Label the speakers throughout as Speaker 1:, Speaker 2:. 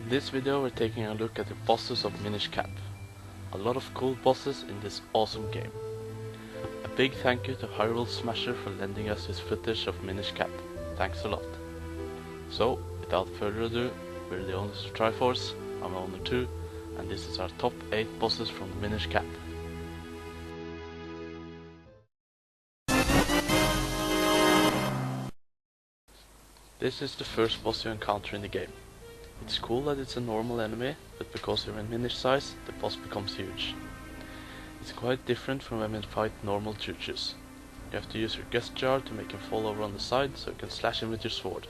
Speaker 1: In this video we're taking a look at the bosses of Minish Cap. A lot of cool bosses in this awesome game. A big thank you to Hyrulesmasher for lending us his footage of Minish Cap. Thanks a lot. So, without further ado, we're the owners of Triforce, I'm owner 2, and this is our top 8 bosses from the Minish Cap. This is the first boss you encounter in the game. It's cool that it's a normal enemy, but because you're in Minish size, the boss becomes huge. It's quite different from when you fight normal ChuChus. You have to use your gust jar to make him fall over on the side so you can slash him with your sword.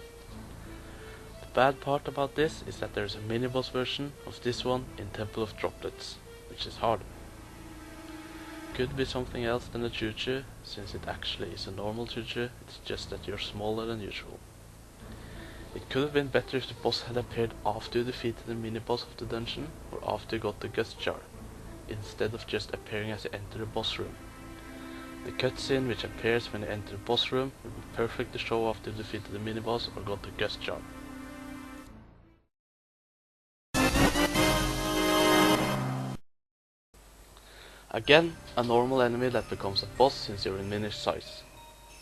Speaker 1: The bad part about this is that there is a mini-boss version of this one in Temple of Droplets, which is harder. Could be something else than a ChuChu, since it actually is a normal ChuChu, it's just that you're smaller than usual. It could have been better if the boss had appeared after you defeated the mini-boss of the dungeon, or after you got the gust jar, instead of just appearing as you enter the boss room. The cutscene which appears when you enter the boss room would be perfect to show after you defeated the mini-boss or got the gust jar. Again, a normal enemy that becomes a boss since you're in Minish size.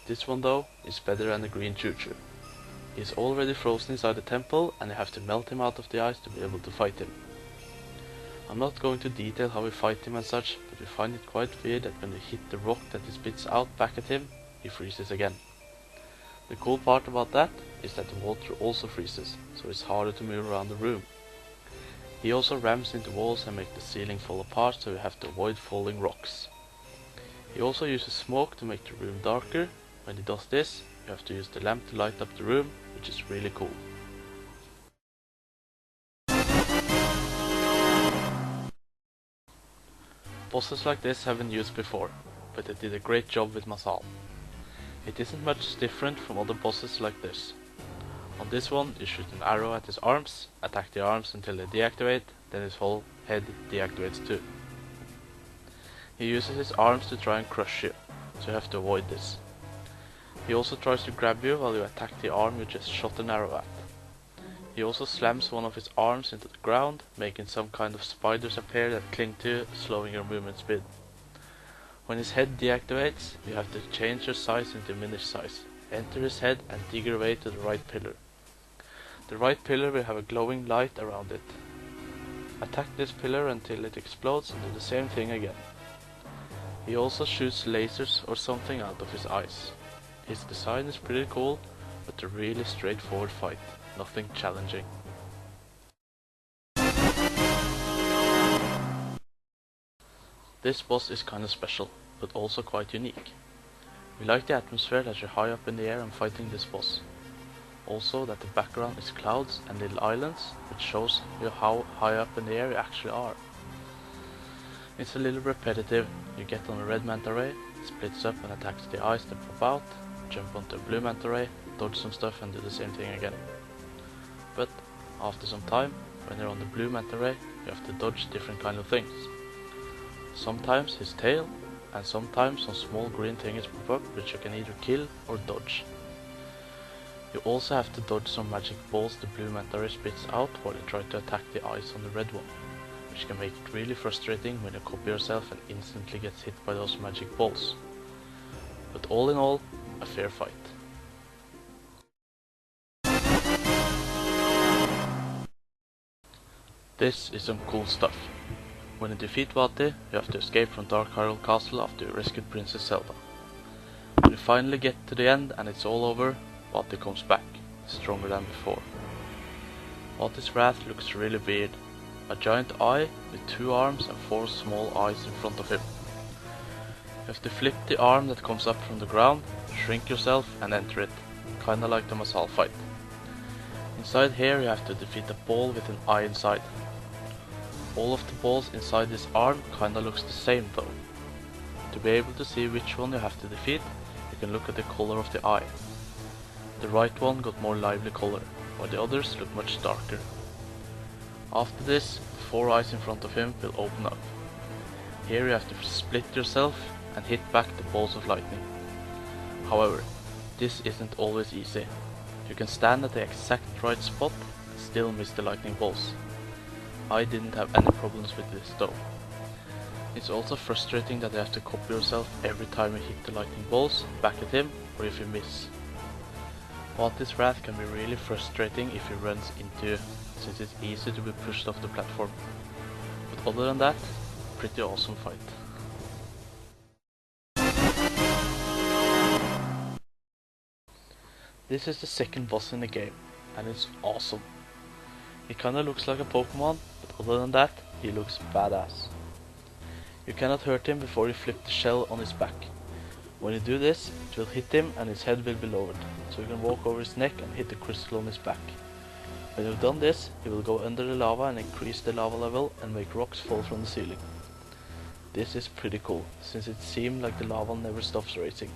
Speaker 1: This one though is better than the green ChuChu. He is already frozen inside the temple and you have to melt him out of the ice to be able to fight him. I'm not going to detail how we fight him and such, but we find it quite weird that when we hit the rock that he spits out back at him, he freezes again. The cool part about that is that the water also freezes, so it's harder to move around the room. He also rams into walls and makes the ceiling fall apart, so you have to avoid falling rocks. He also uses smoke to make the room darker. When he does this, you have to use the lamp to light up the room, which is really cool. Bosses like this have been used before, but they did a great job with Mazaal. It isn't much different from other bosses like this. On this one you shoot an arrow at his arms, attack the arms until they deactivate, then his whole head deactivates too. He uses his arms to try and crush you, so you have to avoid this. He also tries to grab you while you attack the arm you just shot an arrow at. He also slams one of his arms into the ground, making some kind of spiders appear that cling to you, slowing your movement speed. When his head deactivates, you have to change your size into Minish size. Enter his head and dig your way to the right pillar. The right pillar will have a glowing light around it. Attack this pillar until it explodes and do the same thing again. He also shoots lasers or something out of his eyes. His design is pretty cool, but a really straightforward fight, nothing challenging. This boss is kinda special, but also quite unique. We like the atmosphere that you're high up in the air and fighting this boss. Also that the background is clouds and little islands, which shows you how high up in the air you actually are. It's a little repetitive. You get on a red manta ray, it splits up and attacks the eyes that pop out, jump onto a blue manta ray, dodge some stuff and do the same thing again. But after some time, when you're on the blue manta ray, you have to dodge different kind of things. Sometimes his tail, and sometimes some small green things pop up which you can either kill or dodge. You also have to dodge some magic balls the blue manta ray spits out while you try to attack the eyes on the red one, which can make it really frustrating when you copy yourself and instantly gets hit by those magic balls. But all in all, a fair fight. This is some cool stuff. When you defeat Vaati, you have to escape from Dark Hyrule Castle after you rescued Princess Zelda. When you finally get to the end and it's all over, Vaati comes back, stronger than before. Vaati's wrath looks really weird. A giant eye with 2 arms and 4 small eyes in front of him. You have to flip the arm that comes up from the ground, shrink yourself and enter it, kinda like the Mazaal fight. Inside here you have to defeat a ball with an eye inside. All of the balls inside this arm kinda looks the same though. To be able to see which one you have to defeat, you can look at the color of the eye. The right one got more lively color, while the others look much darker. After this, the 4 eyes in front of him will open up. Here you have to split yourself and hit back the balls of lightning. However, this isn't always easy. You can stand at the exact right spot and still miss the lightning bolts, I didn't have any problems with this though. It's also frustrating that you have to copy yourself every time you hit the lightning bolts back at him or if you miss. Vaati's wrath can be really frustrating if he runs into you, since it's easy to be pushed off the platform. But other than that, pretty awesome fight. This is the second boss in the game, and it's awesome. He kinda looks like a Pokemon, but other than that, he looks badass. You cannot hurt him before you flip the shell on his back. When you do this, it will hit him and his head will be lowered, so you can walk over his neck and hit the crystal on his back. When you've done this, he will go under the lava and increase the lava level and make rocks fall from the ceiling. This is pretty cool, since it seems like the lava never stops racing.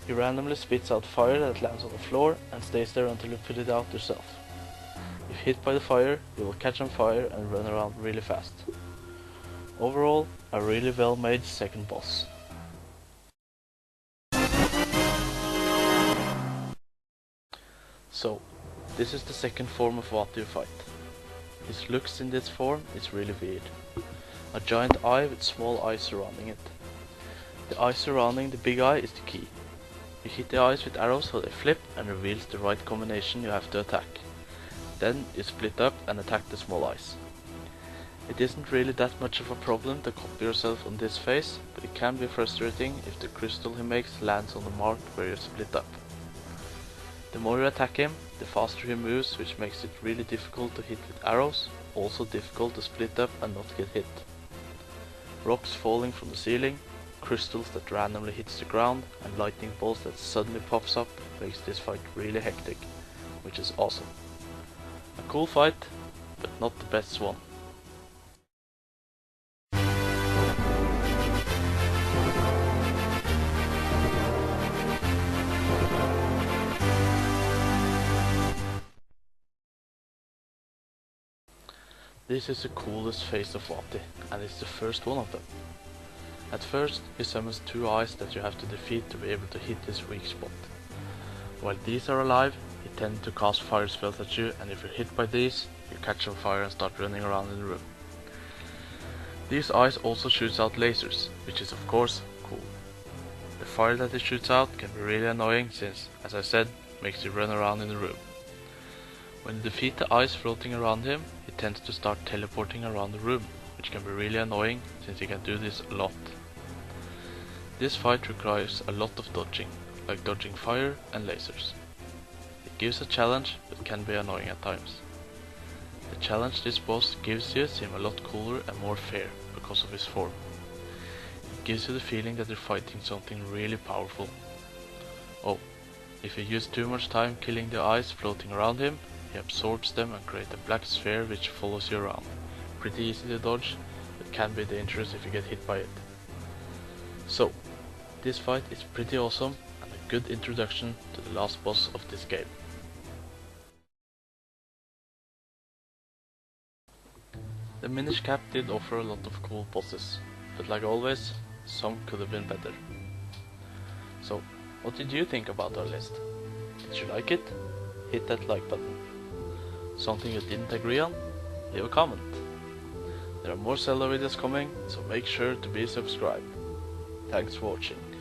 Speaker 1: He randomly spits out fire that lands on the floor and stays there until you put it out yourself. If hit by the fire, you will catch on fire and run around really fast. Overall, a really well made second boss. So, this is the second form of Vaati you fight. His looks in this form is really weird. A giant eye with small eyes surrounding it. The eye surrounding the big eye is the key. You hit the eyes with arrows so they flip and reveals the right combination you have to attack. Then you split up and attack the small eyes. It isn't really that much of a problem to copy yourself on this phase, but it can be frustrating if the crystal he makes lands on the mark where you split up. The more you attack him, the faster he moves, which makes it really difficult to hit with arrows, also difficult to split up and not get hit. Rocks falling from the ceiling, crystals that randomly hits the ground, and lightning bolts that suddenly pops up makes this fight really hectic, which is awesome. A cool fight, but not the best one. This is the coolest phase of Vaati, and it's the first one of them. At first, he summons two eyes that you have to defeat to be able to hit his weak spot. While these are alive, he tends to cast fire spells at you, and if you're hit by these, you catch on fire and start running around in the room. These eyes also shoots out lasers, which is of course cool. The fire that it shoots out can be really annoying since, as I said, makes you run around in the room. When you defeat the eyes floating around him, he tends to start teleporting around the room, which can be really annoying since he can do this a lot. This fight requires a lot of dodging, like dodging fire and lasers. It gives a challenge, but can be annoying at times. The challenge this boss gives you seems a lot cooler and more fair because of his form. It gives you the feeling that you're fighting something really powerful. Oh, if you use too much time killing the eyes floating around him, he absorbs them and creates a black sphere which follows you around. Pretty easy to dodge, but can be dangerous if you get hit by it. So, this fight is pretty awesome and a good introduction to the last boss of this game. The Minish Cap did offer a lot of cool bosses, but like always, some could have been better. So, what did you think about our list? Did you like it? Hit that like button. Something you didn't agree on? Leave a comment. There are more Zelda videos coming, so make sure to be subscribed. Thanks for watching.